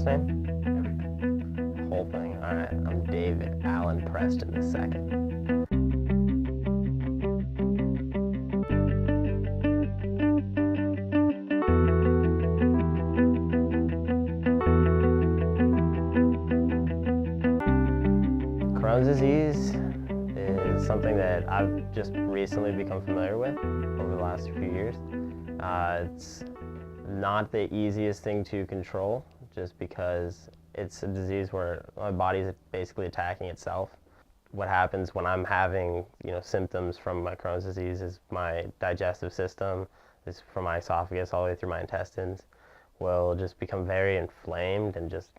last name? Whole thing. All right. I'm David Allen Preston II. Crohn's disease is something that I've just recently become familiar with over the last few years. It's not the easiest thing to control just because it's a disease where my body is basically attacking itself. What happens when I'm having symptoms from my Crohn's disease is my digestive system, is from my esophagus all the way through my intestines, will just become very inflamed and just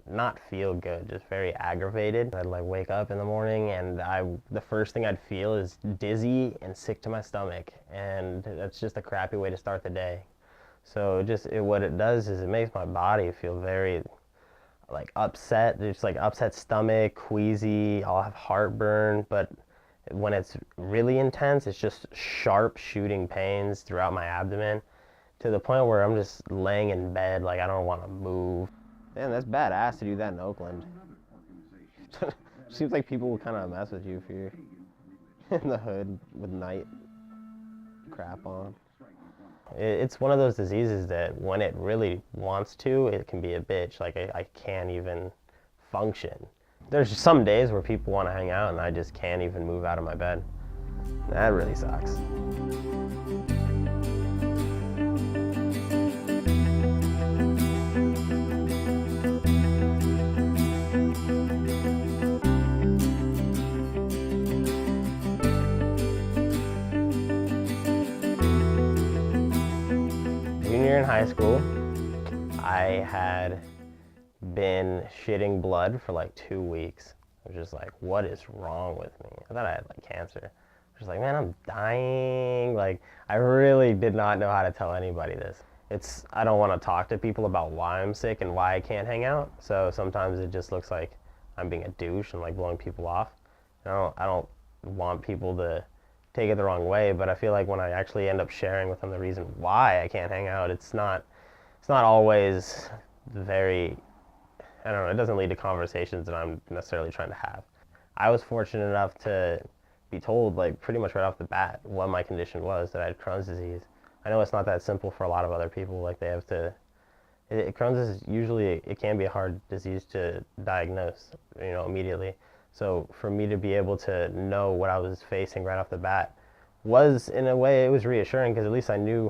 not feel good, just very aggravated. I'd wake up in the morning and the first thing I'd feel is dizzy and sick to my stomach, and that's just a crappy way to start the day. So what it does is it makes my body feel very upset, just upset stomach, queasy, I'll have heartburn, but when it's really intense, it's just sharp shooting pains throughout my abdomen to the point where I'm just laying in bed I don't want to move. Man, that's badass to do that in Oakland. Seems like people will kind of mess with you if you're in the hood with night crap on. It's one of those diseases that when it really wants to, it can be a bitch. I can't even function. There's some days where people want to hang out and I just can't even move out of my bed. That really sucks. Junior in high school, I had been shitting blood for 2 weeks. I was just what is wrong with me? I thought I had cancer. I was just man, I'm dying. I really did not know how to tell anybody this. I don't want to talk to people about why I'm sick and why I can't hang out. So sometimes it just looks like I'm being a douche and blowing people off. I don't want people to take it the wrong way, but I feel when I actually end up sharing with them the reason why I can't hang out, it's not always very, I don't know, it doesn't lead to conversations that I'm necessarily trying to have. I was fortunate enough to be told pretty much right off the bat what my condition was, that I had Crohn's disease. I know it's not that simple for a lot of other people, they have to, Crohn's is usually, it can be a hard disease to diagnose, immediately. So for me to be able to know what I was facing right off the bat was, in a way, it was reassuring because at least I knew,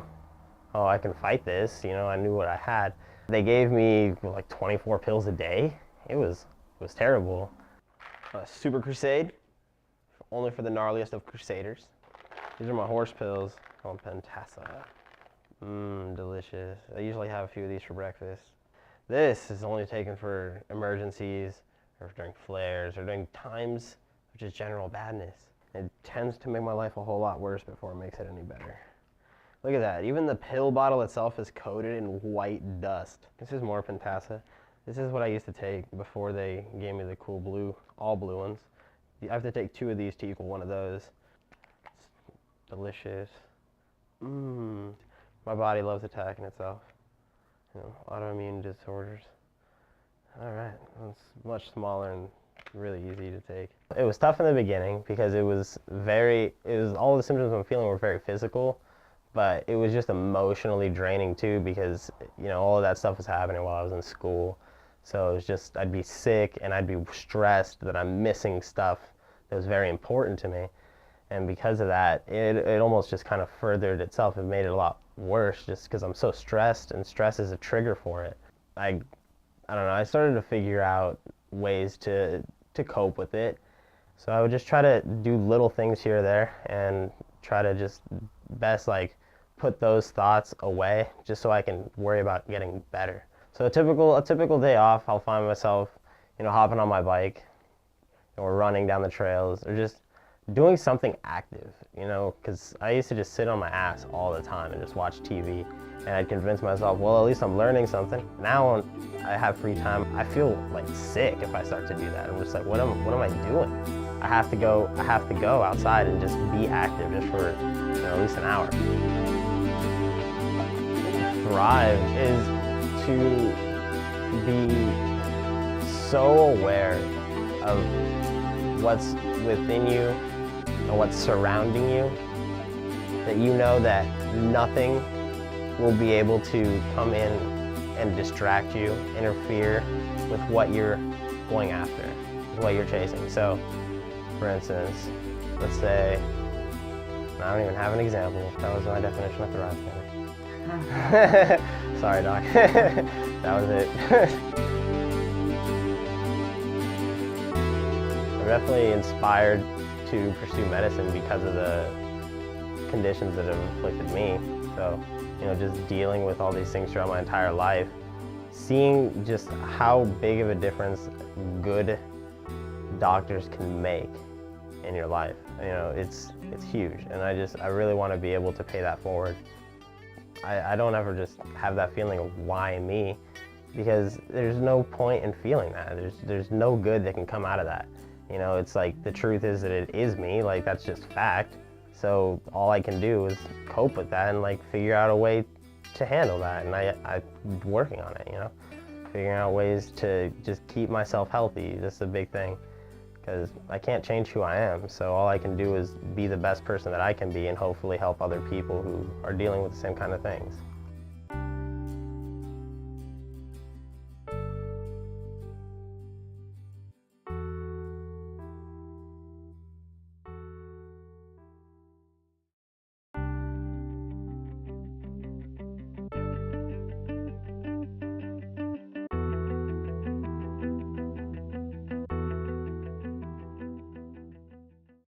oh, I can fight this, I knew what I had. They gave me 24 pills a day. It was terrible. Super Crusade, only for the gnarliest of crusaders. These are my horse pills, called Pentasa. Delicious. I usually have a few of these for breakfast. This is only taken for emergencies, or during flares, or during times of just general badness. It tends to make my life a whole lot worse before it makes it any better. Look at that, even the pill bottle itself is coated in white dust. This is more Pentasa. This is what I used to take before they gave me the cool blue, all blue ones. I have to take 2 of these to equal 1 of those. It's delicious. My body loves attacking itself. Autoimmune disorders. All right, it's much smaller and really easy to take. It was tough in the beginning because all the symptoms I'm feeling were very physical, but it was just emotionally draining too because, all of that stuff was happening while I was in school. So it was just, I'd be sick and I'd be stressed that I'm missing stuff that was very important to me. And because of that, it almost just kind of furthered itself. It made it a lot worse just because I'm so stressed, and stress is a trigger for it. I don't know, I started to figure out ways to cope with it. So I would just try to do little things here or there and try to just best put those thoughts away just so I can worry about getting better. So a typical day off, I'll find myself, hopping on my bike or running down the trails or just doing something active, because I used to just sit on my ass all the time and just watch TV. And I'd convince myself, well, at least I'm learning something. Now when I have free time, I feel sick if I start to do that. I'm just what am I doing? I have to go outside and just be active just for at least an hour. Thrive is to be so aware of what's within you and what's surrounding you that you know that nothing will be able to come in and distract you, interfere with what you're going after, what you're chasing. So, for instance, let's say, I don't even have an example. That was my definition of thrive. Sorry, Doc. That was it. I'm definitely inspired to pursue medicine because of the conditions that have afflicted me. So, just dealing with all these things throughout my entire life, seeing just how big of a difference good doctors can make in your life. It's huge, and I really want to be able to pay that forward. I don't ever just have that feeling of why me, because there's no point in feeling that. There's no good that can come out of that. It's like the truth is that it is me, like that's just fact. So all I can do is cope with that and figure out a way to handle that, and I'm working on it, figuring out ways to just keep myself healthy. That's the big thing, because I can't change who I am, so all I can do is be the best person that I can be and hopefully help other people who are dealing with the same kind of things.